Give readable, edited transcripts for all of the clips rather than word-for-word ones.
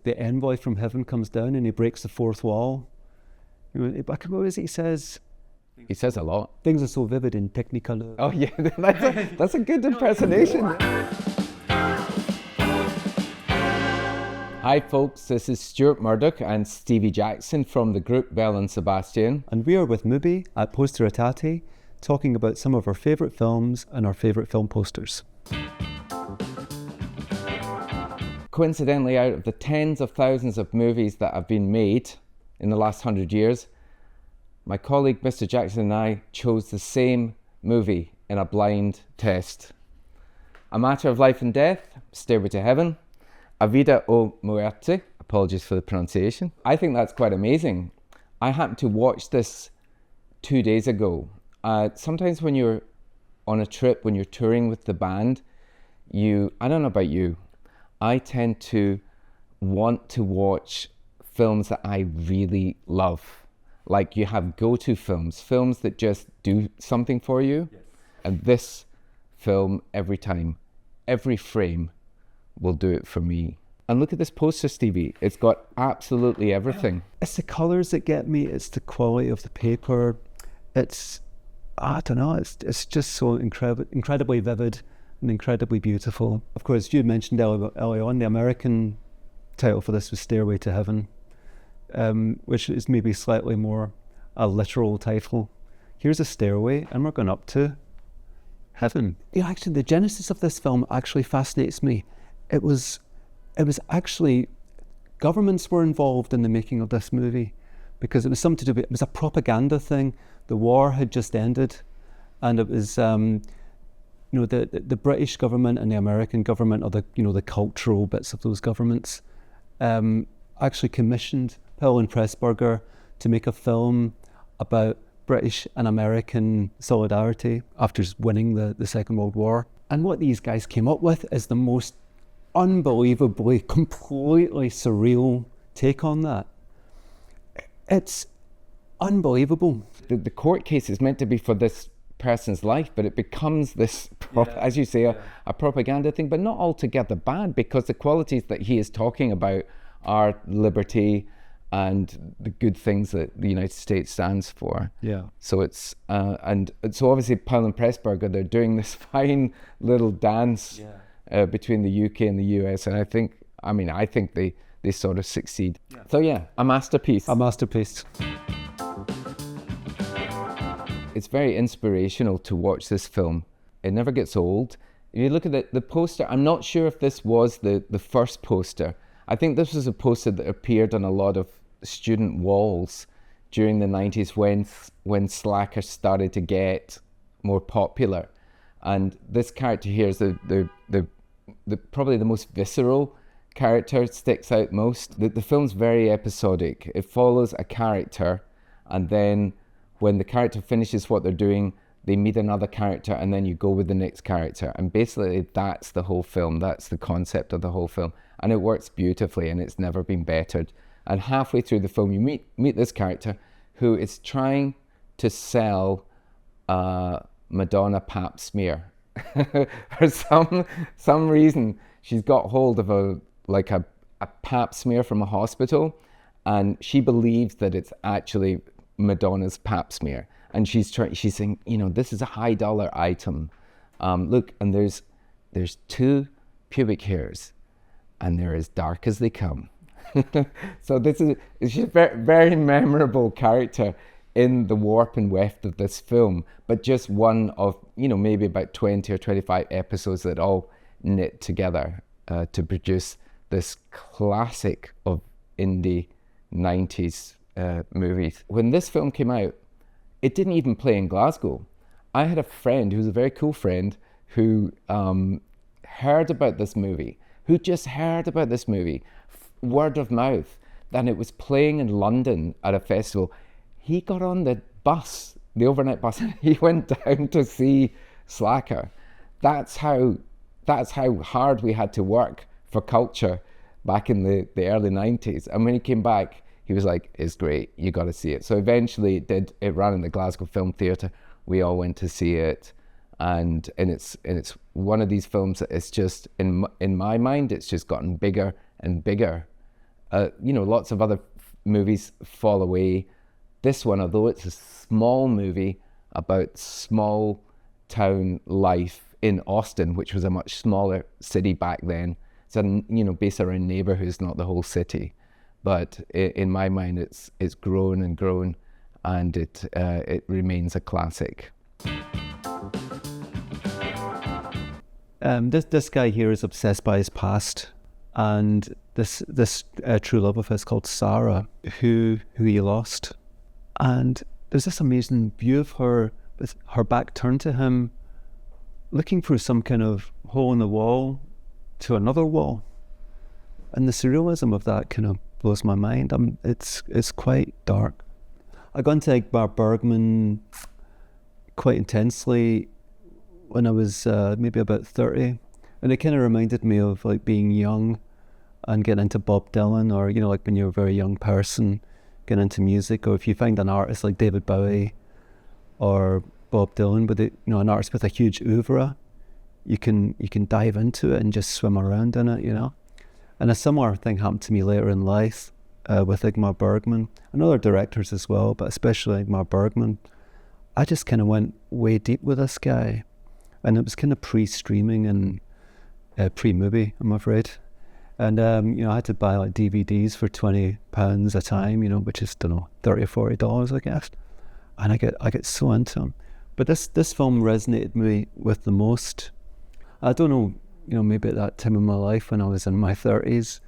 the envoy from heaven comes down and he breaks the fourth wall. What is it he says? He says a lot. Things are so vivid in Technicolor. Oh yeah, that's a good impersonation. Hi folks, this is Stuart Murdoch and Stevie Jackson from the group Belle and Sebastian. And we are with MUBI at Posteritati, talking about some of our favourite films and our favourite film posters. Coincidentally, out of the tens of thousands of movies that have been made in the last 100 years, my colleague Mr. Jackson and I chose the same movie in a blind test. A Matter of Life and Death, Stairway to Heaven, A Vida o Muerte, apologies for the pronunciation. I think that's quite amazing. I happened to watch this 2 days ago. Sometimes when you're on a trip, when you're touring with the band, I don't know about you, I tend to want to watch films that I really love. Like you have go-to films that just do something for you. Yes. And this film, every time, every frame will do it for me. And look at this poster, Stevie. It's got absolutely everything. It's the colours that get me. It's the quality of the paper. It's, I don't know, it's just so incredibly vivid and incredibly beautiful. Of course, you mentioned early on, the American title for this was Stairway to Heaven, which is maybe slightly more a literal title. Here's a stairway and we're going up to heaven. Actually, the genesis of this film actually fascinates me. It was actually, governments were involved in the making of this movie because it was something to do with, it was a propaganda thing. The war had just ended and it was, the British government and the American government, or the cultural bits of those governments, actually commissioned Powell and Pressburger to make a film about British and American solidarity after winning the Second World War. And what these guys came up with is the most unbelievably, completely surreal take on that. It's unbelievable. The court case is meant to be for this person's life, but it becomes this, as you say, a propaganda thing, but not altogether bad, because the qualities that he is talking about are liberty and the good things that the United States stands for. Yeah. So it's and so obviously Powell and Pressburger, they're doing this fine little dance between the UK and the US, and I think they sort of succeed. Yeah. So yeah, a masterpiece. A masterpiece. It's very inspirational to watch this film. It never gets old. If you look at the poster, I'm not sure if this was the first poster. I think this was a poster that appeared on a lot of student walls during the 90s when Slacker started to get more popular. And this character here is the probably the most visceral character, sticks out most. The film's very episodic. It follows a character, and then when the character finishes what they're doing, they meet another character, and then you go with the next character. And basically that's the whole film. That's the concept of the whole film. And it works beautifully, and it's never been bettered. And halfway through the film, you meet this character who is trying to sell Madonna pap smear. For some reason, she's got hold of a pap smear from a hospital, and she believes that it's actually Madonna's pap smear. And she's saying, this is a high dollar item. Look, and there's 2 pubic hairs, and they're as dark as they come. So she's a very, very memorable character in the warp and weft of this film, but just one of, maybe about 20 or 25 episodes that all knit together to produce this classic of indie 90s movies. When this film came out, it didn't even play in Glasgow. I had a friend who was a very cool friend who heard about this movie, word of mouth, that it was playing in London at a festival. He got on the overnight bus, and he went down to see Slacker. That's how hard we had to work for culture back in the early 90s. And when he came back, he was like, it's great, you got to see it. So eventually it ran in the Glasgow Film Theatre. We all went to see it. And it's one of these films that it's just, in my mind, it's just gotten bigger and bigger Lots of other movies fall away. This one, although it's a small movie about small town life in Austin, which was a much smaller city back then, it's based around neighborhoods, not the whole city. But in my mind, it's grown and grown, and it remains a classic. This guy here is obsessed by his past, and this true love of his called Sarah, who he lost. And there's this amazing view of her with her back turned to him, looking through some kind of hole in the wall to another wall. And the surrealism of that kind of blows my mind. It's quite dark. I got into Ingmar Bergman quite intensely when I was maybe about 30, and it kind of reminded me of like being young and getting into Bob Dylan, or like when you're a very young person getting into music, or if you find an artist like David Bowie or Bob Dylan, with an artist with a huge oeuvre, you can dive into it and just swim around in it, And a similar thing happened to me later in life with Ingmar Bergman and other directors as well, but especially Ingmar Bergman. I just kind of went way deep with this guy, and it was kind of pre-streaming and pre-MUBI, I'm afraid. And I had to buy like DVDs for £20 a time, which is, $30 or $40, I guess. And I get so into him. But this film resonated me with the most. I don't know, maybe at that time in my life when I was in my 30s,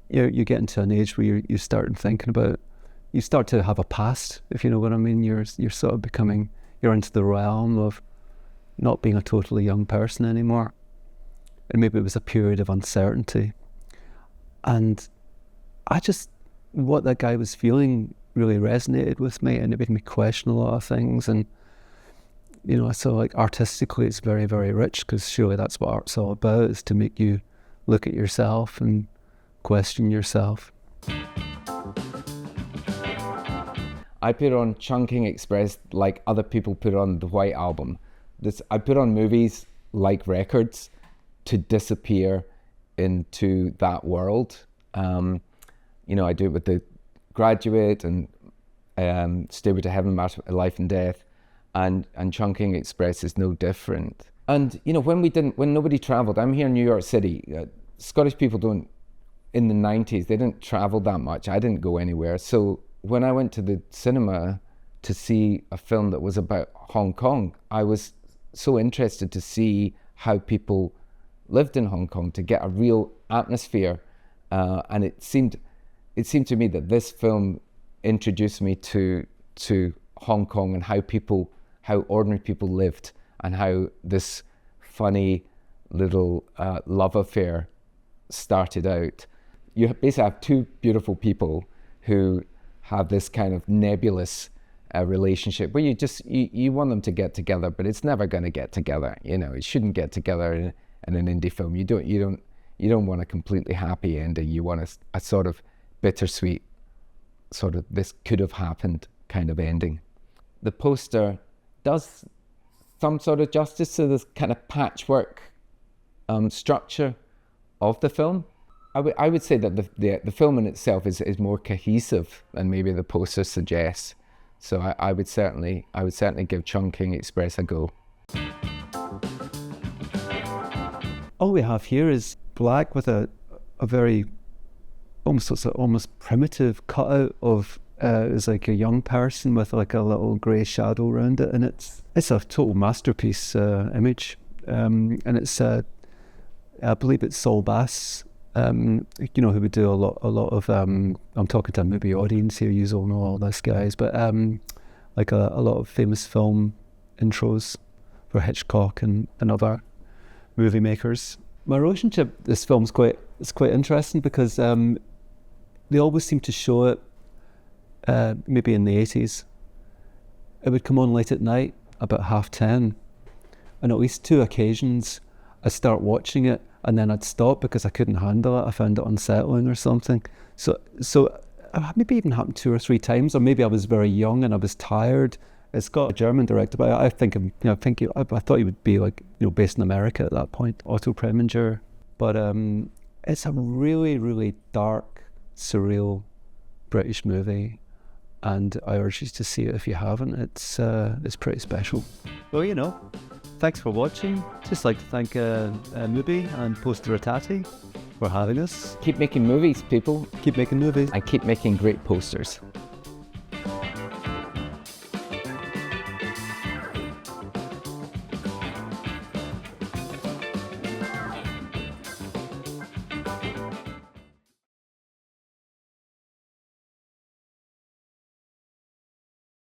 you get into an age where you start thinking about, you start to have a past, if you know what I mean. You're sort of you're into the realm of not being a totally young person anymore. And maybe it was a period of uncertainty. And what that guy was feeling really resonated with me, and it made me question a lot of things. And so like artistically it's very, very rich, because surely that's what art's all about, is to make you look at yourself and question yourself. I put on Chungking Express like other people put on the White Album. I put on movies like records to disappear into that world. I do it with The Graduate and Stairway to Heaven, Life and Death, and Chungking Express is no different. And when nobody traveled, I'm here in New York City. Scottish people don't, in the 90s, they didn't travel that much. I didn't go anywhere. So when I went to the cinema to see a film that was about Hong Kong, I was so interested to see how people lived in Hong Kong, to get a real atmosphere. And it seemed to me that this film introduced me to Hong Kong and how ordinary people lived, and how this funny little love affair started out. You basically have two beautiful people who have this kind of nebulous relationship where you want them to get together, but it's never going to get together. It shouldn't get together in an indie film. You don't want a completely happy ending. You want a sort of bittersweet, sort of this could have happened kind of ending. The poster does some sort of justice to this kind of patchwork structure of the film. I would say that the film in itself is more cohesive than maybe the poster suggests. So I would certainly give Chungking Express a go. All we have here is black with a very almost primitive cutout of is like a young person with like a little grey shadow around it, and it's a total masterpiece image. And it's I believe it's Saul Bass, who would do a lot of I'm talking to a movie audience here, you all know all those guys, but like a lot of famous film intros for Hitchcock and other movie makers. My relationship with this film is quite interesting, because they always seem to show it maybe in the 80s. It would come on late at night about 10:30, and at least two occasions I'd start watching it and then I'd stop because I couldn't handle it. I found it unsettling or something. So maybe even happened 2 or 3 times, or maybe I was very young and I was tired. It's got a German director, but I think I thought he would be like based in America at that point, Otto Preminger. But It's a really, really dark, surreal British movie, and I urge you to see it if you haven't. It's pretty special. Well, you know, thanks for watching. Just like to thank MUBI and Posteritati for having us. Keep making movies, people. Keep making movies. And keep making great posters.